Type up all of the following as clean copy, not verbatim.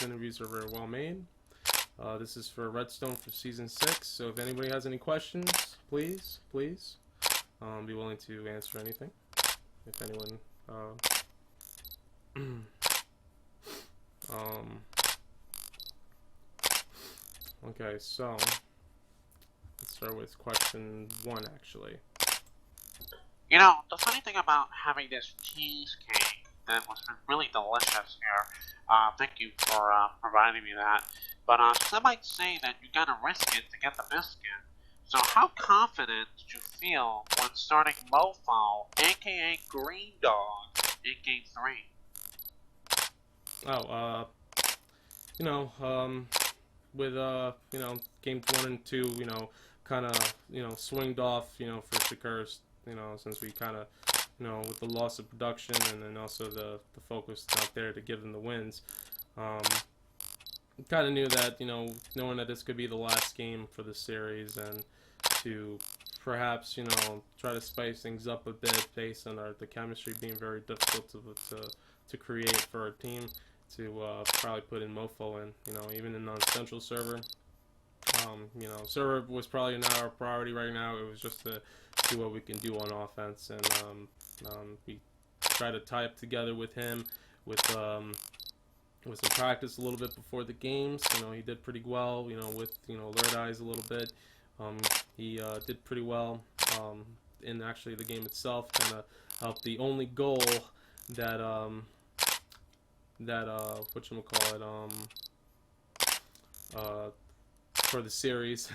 interviews are very well made. This is for Redstone for Season 6, so if anybody has any questions, please be willing to answer anything. If anyone... okay, so let's start with question 1, actually. You know, the funny thing about having this cheesecake that was really delicious here, thank you for providing me that, but some might say that you gotta risk it to get the biscuit. So how confident did you feel when starting Mofo, aka Green Dog, in Game 3? Oh, with, games 1 and 2, kind of, swinged off, for Shakur's, since we kind of, with the loss of production and then also the focus not there to give them the wins, kind of knew that, knowing that this could be the last game for the series and to perhaps, try to spice things up a bit based on the chemistry being very difficult to create for our team, to probably put in Mofo in, even in non-central server. Server was probably not our priority right now. It was just to see what we can do on offense, and we try to tie up together with him with some practice a little bit before the games. He did pretty well. With alert eyes a little bit. He did pretty well. In actually the game itself, kind of helped the only goal that whatchamacallit, for the series,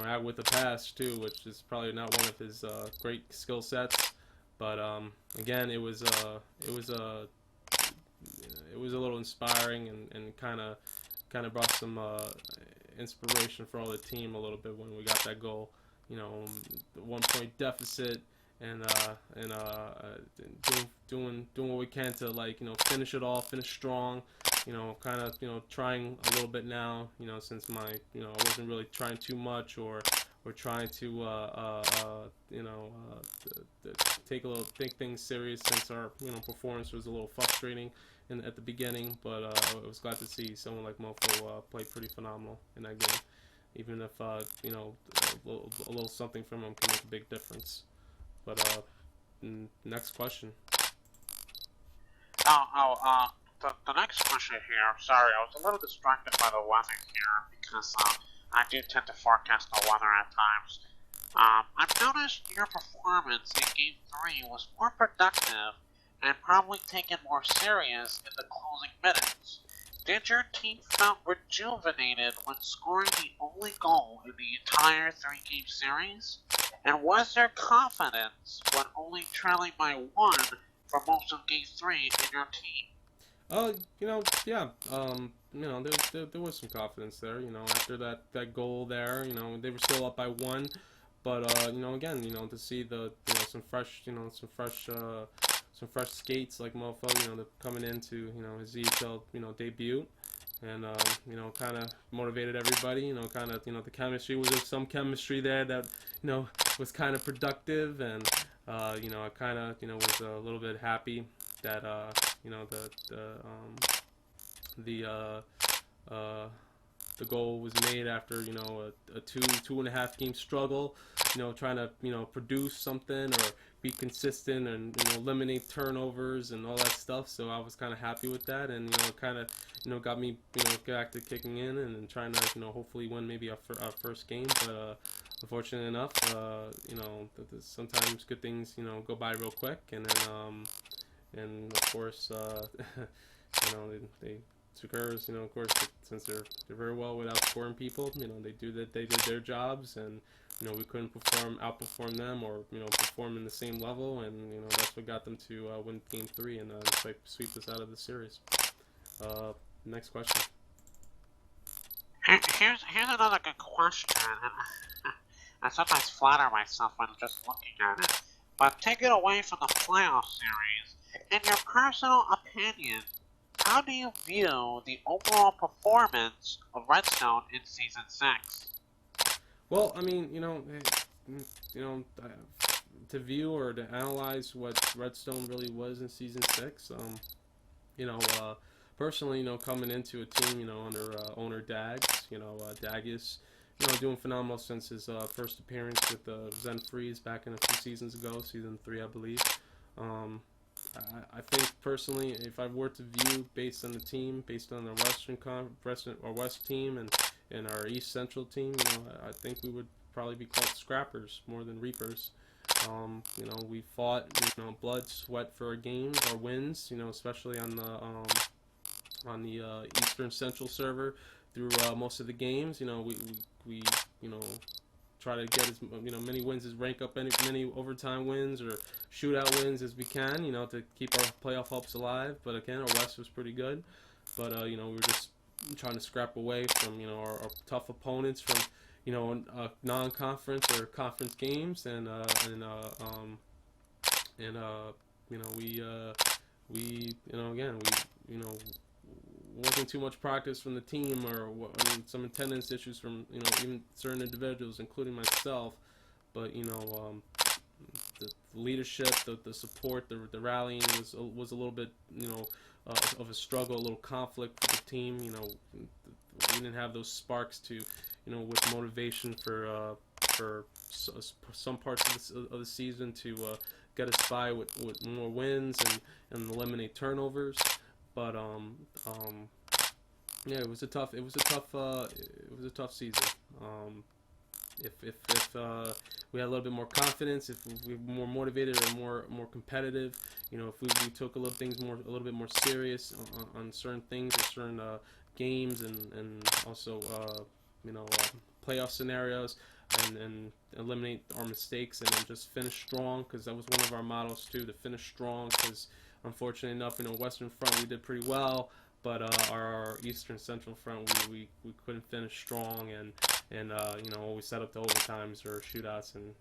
out with the pass too, which is probably not one of his great skill sets, but again, it was a little inspiring and kind of brought some inspiration for all the team a little bit when we got that goal. The 1-point deficit, and doing what we can to finish it off, finish strong. Kind of trying a little bit now. Since my I wasn't really trying too much or trying to take things serious, since our performance was a little frustrating at the beginning. But I was glad to see someone like Mofo play pretty phenomenal in that game. Even if a little something from him can make a big difference. But next question. The next question here, sorry, I was a little distracted by the weather here, because I do tend to forecast the weather at times. I've noticed your performance in Game 3 was more productive and probably taken more serious in the closing minutes. Did your team felt rejuvenated when scoring the only goal in the entire 3-game series? And was there confidence when only trailing by 1 for most of Game 3 in your team? Yeah. There was some confidence there. After that goal there, they were still up by 1, but again, to see some fresh skates like Mofo, coming into his EHL debut, and kind of motivated everybody. Kind of the chemistry was some chemistry there that was kind of productive, and I kind of was a little bit happy that the goal was made after a 2.5 game struggle, trying to produce something or be consistent and eliminate turnovers and all that stuff. So I was kind of happy with that, and it kind of got me back to kicking in and trying to hopefully win maybe our first game. But unfortunately enough, sometimes good things go by real quick, and then and of course they Sakura's, of course, since they're very well with outscoring people, they did their jobs, and we couldn't outperform them, or perform in the same level, and that's what got them to win Game 3 and sweep us out of the series. Next question. Here's another good question. I sometimes flatter myself when just looking at it, but take it away from the playoff series. In your personal opinion, how do you view the overall performance of Redstone in Season 6? Well, I mean, to view or to analyze what Redstone really was in Season 6, personally, coming into a team, under owner Dags, Dag is, doing phenomenal since his first appearance with Zen Freeze back in a few seasons ago, season 3, I believe. I think personally, if I were to view based on the team, based on the West team and our East Central team, I think we would probably be called scrappers more than reapers. We fought, blood, sweat for our games, our wins, especially on the Eastern Central server through most of the games. We try to get as many wins as rank up many overtime wins or shootout wins as we can, to keep our playoff hopes alive. But again, our West was pretty good. But we were just trying to scrap away from our tough opponents from non-conference or conference games, and we again we wasn't too much practice from the team, or some attendance issues from even certain individuals, including myself. But the leadership, the support, the rallying was a little bit of a struggle, a little conflict for the team. We didn't have those sparks to with motivation for some parts of the season to get us by with more wins and eliminate turnovers. But yeah, it was a tough season. If we had a little bit more confidence, if we were more motivated or more competitive, if we took a little bit more serious on certain things or certain games, and also playoff scenarios, and eliminate our mistakes and then just finish strong, because that was one of our mottos too, to finish strong. Because unfortunately enough, Western Front we did pretty well, but our Eastern Central Front we couldn't finish strong, and we set up the overtimes or shootouts, and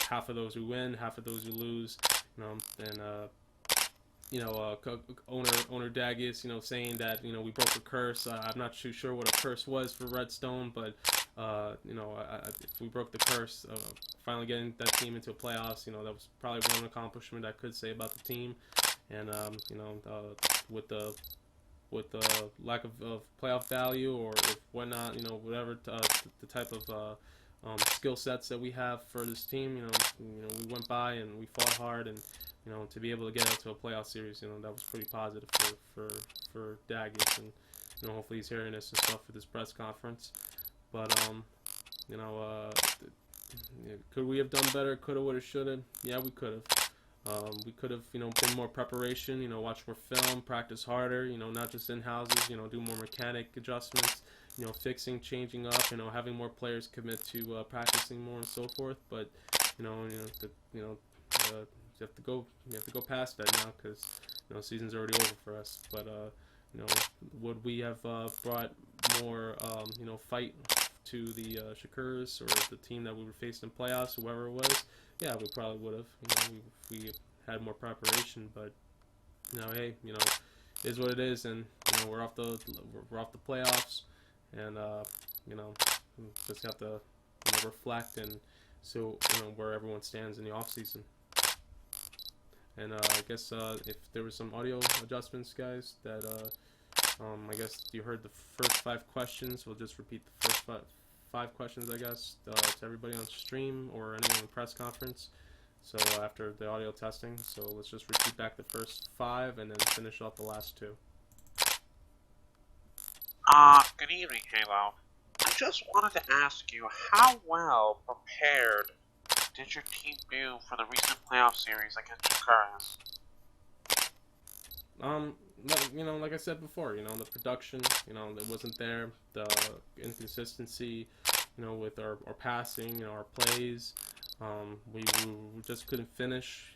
half of those we win, half of those we lose, and owner Daggis, saying that we broke a curse. I'm not too sure what a curse was for Redstone, but if we broke the curse, finally getting that team into playoffs, that was probably one accomplishment I could say about the team. And with the lack of playoff value or if whatnot, whatever the type of skill sets that we have for this team, we went by and we fought hard, and to be able to get out to a playoff series, that was pretty positive for Daggis, and hopefully he's hearing this and stuff for this press conference. But could we have done better? Coulda, woulda, shoulda. Yeah, we could have. We could have, been more preparation. Watch more film, practice harder. Not just in houses. Do more mechanic adjustments. Fixing, changing up. Having more players commit to practicing more and so forth. But you have to go past that now, because season's already over for us. But would we have brought more fight to the Shakurs or the team that we were facing in playoffs, whoever it was? Yeah, we probably would have. If we had more preparation. But hey, it is what it is, and we're off the playoffs, and just have to reflect and so where everyone stands in the off season. And I guess if there was some audio adjustments, guys, that I guess you heard the first 5 questions. We'll just repeat the first 5 questions, I guess, to everybody on stream or anyone in the press conference. So after the audio testing, so let's just repeat back the first 5 and then finish off the last 2. Good evening, Halo. I just wanted to ask you, how well prepared did your team do for the recent playoff series against Shakurs? Like I said before, the production, that wasn't there. The inconsistency, with our passing, our plays. We just couldn't finish.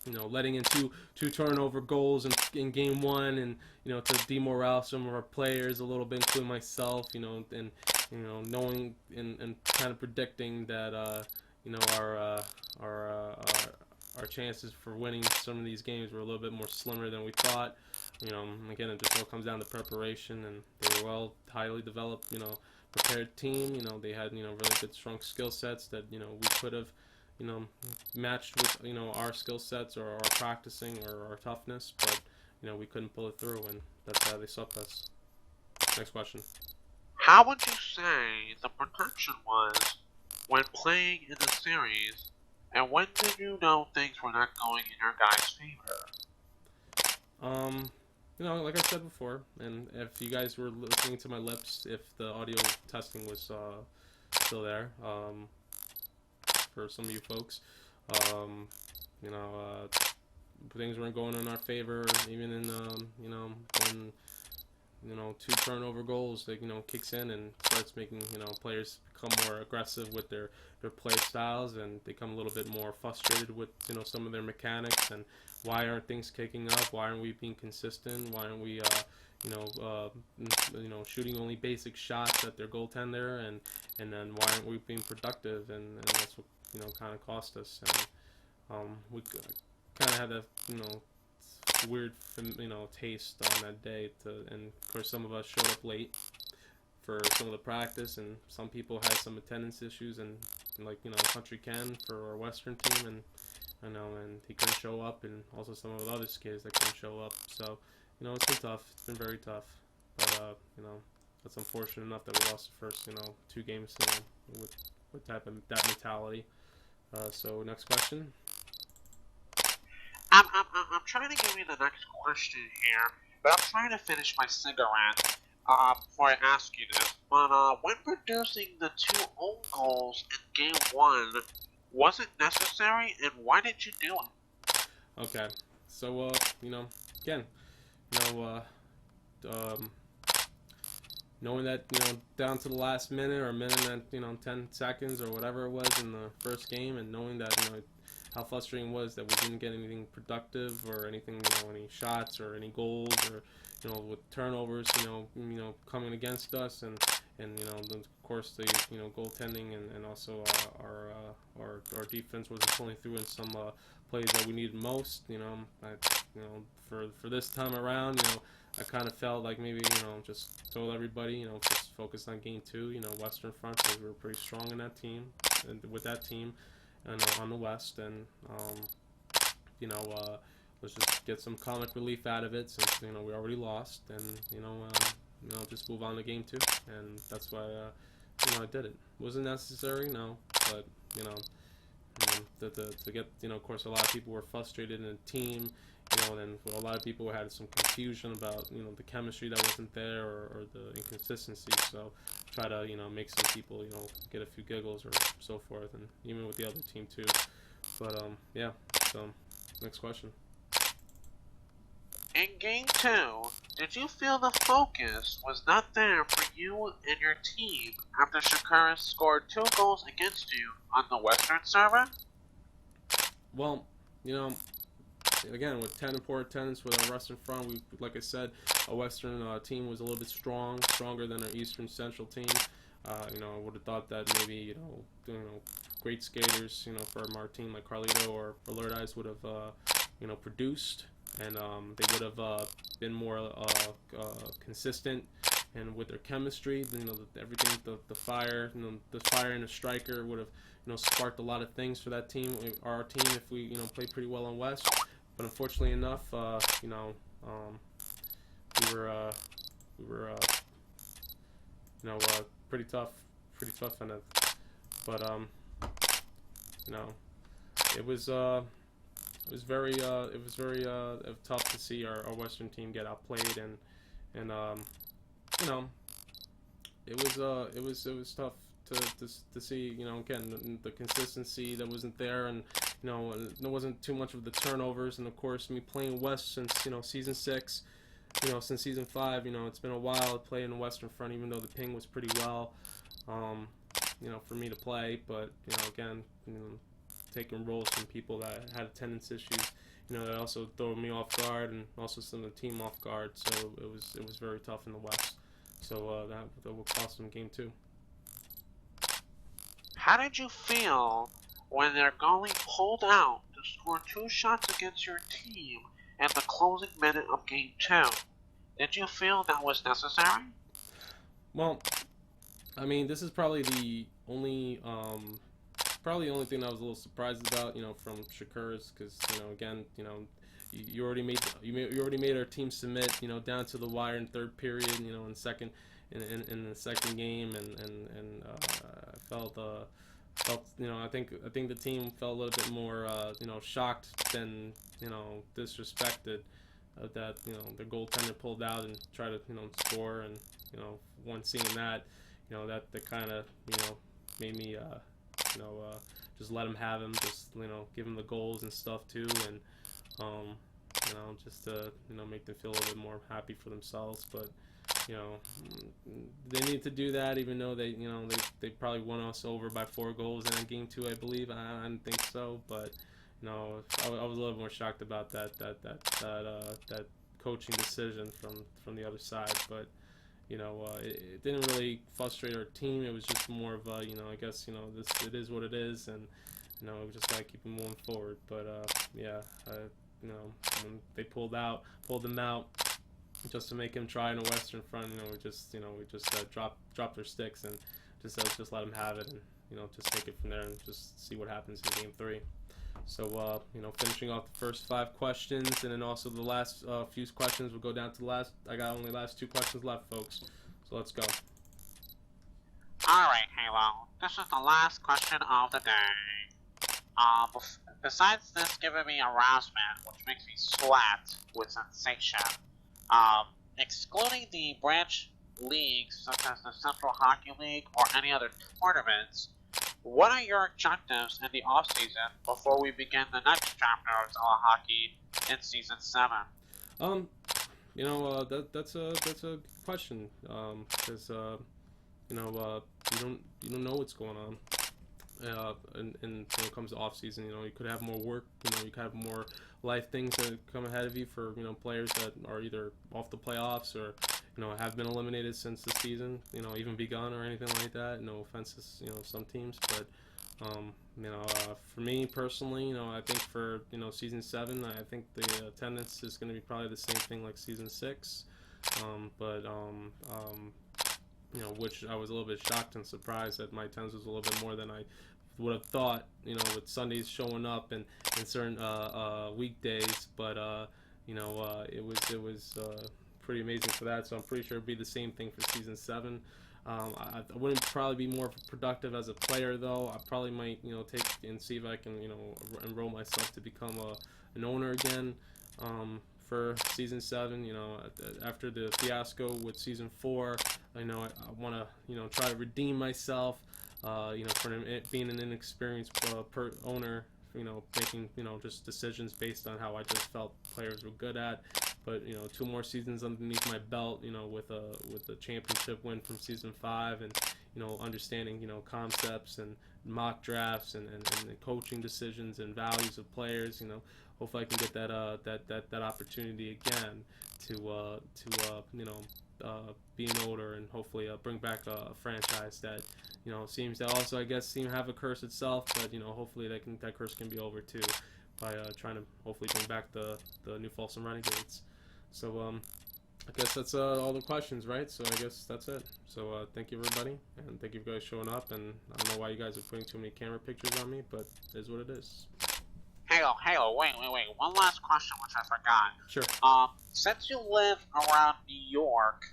Letting in two turnover goals in game 1, and to demorale some of our players a little bit, including myself. And knowing and kind of predicting that our chances for winning some of these games were a little bit more slimmer than we thought. Again, it just all comes down to preparation, and they were highly developed, prepared team. They had really good, strong skill sets that we could have matched with our skill sets or our practicing or our toughness. But we couldn't pull it through, and that's how they swept us. Next question. How would you say the production was when playing in the series, and when did you know things were not going in your guys' favor? Like I said before, and if you guys were listening to my lips, if the audio testing was still there, for some of you folks, you know, things weren't going in our favor, even in, when, two turnover goals, that, kicks in and starts making, players become more aggressive with their play styles, and become a little bit more frustrated with, some of their mechanics, and why aren't things kicking up? Why aren't we being consistent? Why aren't we, shooting only basic shots at their goaltender? And then why aren't we being productive? And that's what, kind of cost us. And we kind of had a, weird, taste on that day. And of course, some of us showed up late for some of the practice, and some people had some attendance issues, and like, Country Ken for our Western team, and he couldn't show up, and also some of the other kids that couldn't show up. So, it's been tough. It's been very tough. But it's unfortunate enough that we lost the first, 2 games, with that mentality. So next question. I'm trying to give you the next question here, but I'm trying to finish my cigarette before I ask you this. But when producing the 2 own goals in Game 1, was it necessary, and why did you do it? Okay, so again, knowing that, down to the last minute or minute and 10 seconds or whatever it was in the first game, and knowing that, how frustrating it was that we didn't get anything productive or anything, any shots or any goals, or, with turnovers, coming against us, and of course the, goaltending, and also our defense wasn't pulling through in some plays that we needed most. For this time around, I kind of felt like maybe, just told everybody, just focus on Game 2, Western Front, because we were pretty strong in that team, and with that team, and on the West, and let's just get some comic relief out of it, since we already lost, and just move on to Game 2, and that's why I did it. Wasn't necessary, no, but to get, of course, a lot of people were frustrated in the team, and a lot of people had some confusion about, the chemistry that wasn't there, or the inconsistency. So try to, make some people, get a few giggles or so forth, and even with the other team too. But yeah. So next question. In Game 2, did you feel the focus was not there for you and your team after Shakura scored 2 goals against you on the Western server? Well, again, with 10 and 4 attendance with our Western Front, we, like I said, our Western team was a little bit stronger than our Eastern Central team. I would have thought that maybe, great skaters, from our team like Carlito or Alert Eyes would have, produced, and they would have been more consistent, and with their chemistry, everything, the fire, the fire and the striker would have, sparked a lot of things for that team, our team, if we, played pretty well on West. But unfortunately enough, we were pretty tough on it. But it was very tough to see our Western team get outplayed, and it was tough to see, again, the consistency that wasn't there, and there wasn't too much of the turnovers, and of course, me playing West since season 6, since season 5, it's been a while playing the Western Front, even though the ping was pretty well, for me to play, but again, taking roles from people that had attendance issues, that also threw me off guard, and also some of the team off guard, so it was very tough in the West, so that will cost them Game 2. How did you feel when their goalie pulled out to score 2 shots against your team in the closing minute of Game 2? Did you feel that was necessary? Well, I mean, this is probably the only thing that I was a little surprised about, from Shakura's, because, again, you already made our team submit, down to the wire in third period, in second in the second game, and I felt I think the team felt a little bit more shocked than disrespected that the goaltender pulled out and tried to score, and once seeing that, that kind of made me just let him have him, just give him the goals and stuff too, and just to make them feel a little bit more happy for themselves. But they need to do that, even though they probably won us over by 4 goals in game 2, I believe. I didn't think so, but I was a little more shocked about that coaching decision from the other side. But it didn't really frustrate our team. It was just more of I guess it is what it is, and we just gotta keep moving forward. But when they pulled them out just to make him try in a Western front. We just dropped their sticks and just let them have it, and just take it from there and just see what happens in game 3. So finishing off the first 5 questions, and then also the last few questions will go down to the last. I got only last 2 questions left, folks. So let's go. Alright, Halo. This is the last question of the day. Besides this giving me arousement, which makes me sweat with sensation, excluding the branch leagues such as the Central Hockey League or any other tournaments, what are your objectives in the off-season before we begin the next chapter of Zealot Hockey in Season 7? That's a question, because you don't know what's going on. And when it comes to off season, you could have more work. You could have more life things that come ahead of you for players that are either off the playoffs or have been eliminated since the season even begun or anything like that. No offenses, some teams, but for me personally, I think for season 7, I think the attendance is going to be probably the same thing like season 6, which I was a little bit shocked and surprised that my attendance was a little bit more than I would have thought, with Sundays showing up and certain weekdays, but it was pretty amazing for that. So I'm pretty sure it'd be the same thing for season 7. I wouldn't probably be more productive as a player, though. I probably might take and see if I can enroll myself to become an owner again for season 7. After the fiasco with season 4, I want to try to redeem myself. For being an inexperienced owner, making just decisions based on how I just felt players were good at. But 2 more seasons underneath my belt, with a championship win from season 5, and understanding concepts and mock drafts and coaching decisions and values of players. Hopefully I can get that opportunity again to be an owner, and hopefully bring back a franchise that seems to also, I guess, seem to have a curse itself, but hopefully that curse can be over too, by trying to hopefully bring back the New Folsom Renegades. So I guess that's all the questions, right? So I guess that's it. So thank you, everybody, and thank you for guys showing up. And I don't know why you guys are putting too many camera pictures on me, but it is what it is. Halo, wait. One last question, which I forgot. Sure. Since you live around New York,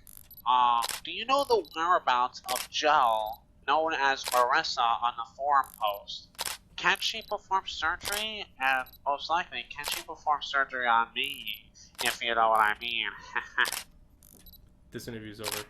do you know the whereabouts of Jill, known as Marissa on the forum post? Can she perform surgery? And most likely, can she perform surgery on me? If you know what I mean. This interview's over.